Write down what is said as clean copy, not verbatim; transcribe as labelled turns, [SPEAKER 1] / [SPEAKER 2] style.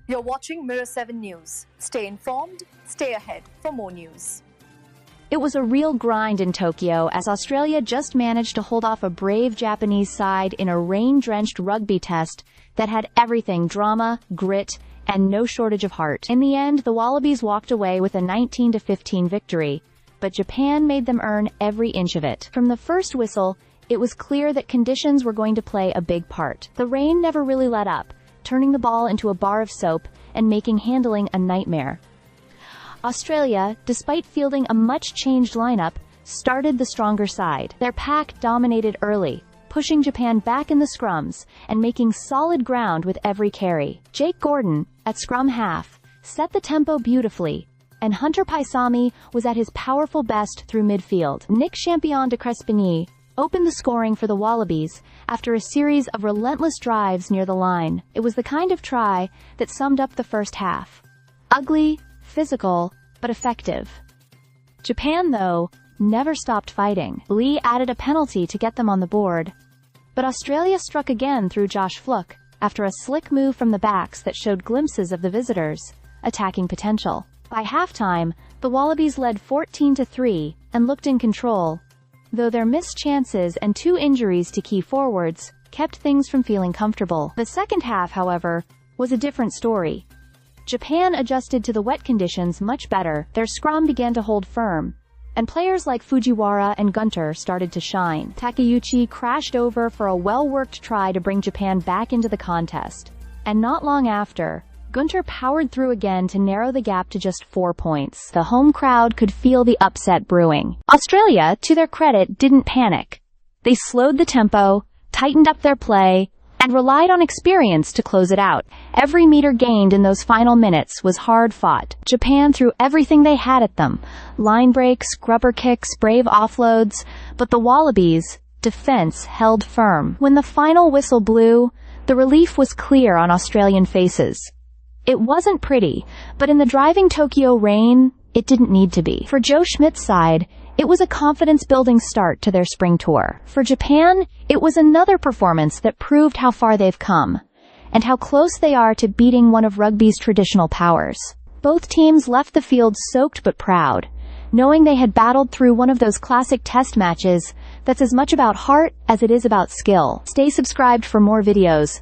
[SPEAKER 1] You're watching Mirror 7 News. Stay informed, stay ahead for more news.
[SPEAKER 2] It was a real grind in Tokyo as Australia just managed to hold off a brave Japanese side in a rain-drenched rugby test that had everything: drama, grit, and no shortage of heart. In the end, the Wallabies walked away with a 19-15 victory, but Japan made them earn every inch of it. From the first whistle, it was clear that conditions were going to play a big part. The rain never really let up, turning the ball into a bar of soap and making handling a nightmare. Australia, despite fielding a much-changed lineup, started the stronger side. Their pack dominated early, pushing Japan back in the scrums and making solid ground with every carry. Jake Gordon, at scrum half, set the tempo beautifully, and Hunter Paisami was at his powerful best through midfield. Nick Champion de Crespigny opened the scoring for the Wallabies after a series of relentless drives near the line. It was the kind of try that summed up the first half. Ugly, physical, but effective. Japan, though, never stopped fighting. Lee added a penalty to get them on the board, but Australia struck again through Josh Fluke after a slick move from the backs that showed glimpses of the visitors' attacking potential. By halftime, the Wallabies led 14-3 and looked in control, though their missed chances and 2 injuries to key forwards kept things from feeling comfortable. The second half, however, was a different story. Japan adjusted to the wet conditions much better. Their scrum began to hold firm, and players like Fujiwara and Gunter started to shine. Takeuchi crashed over for a well-worked try to bring Japan back into the contest, and not long after, Gunter powered through again to narrow the gap to just 4 points. The home crowd could feel the upset brewing. Australia, to their credit, didn't panic. They slowed the tempo, tightened up their play, and relied on experience to close it out. Every meter gained in those final minutes was hard-fought. Japan threw everything they had at them: line breaks, grubber kicks, brave offloads, but the Wallabies' defense held firm. When the final whistle blew, the relief was clear on Australian faces. It wasn't pretty, but in the driving Tokyo rain, it didn't need to be. For Joe Schmidt's side, it was a confidence-building start to their spring tour. For Japan, it was another performance that proved how far they've come, and how close they are to beating one of rugby's traditional powers. Both teams left the field soaked but proud, knowing they had battled through one of those classic test matches that's as much about heart as it is about skill. Stay subscribed for more videos.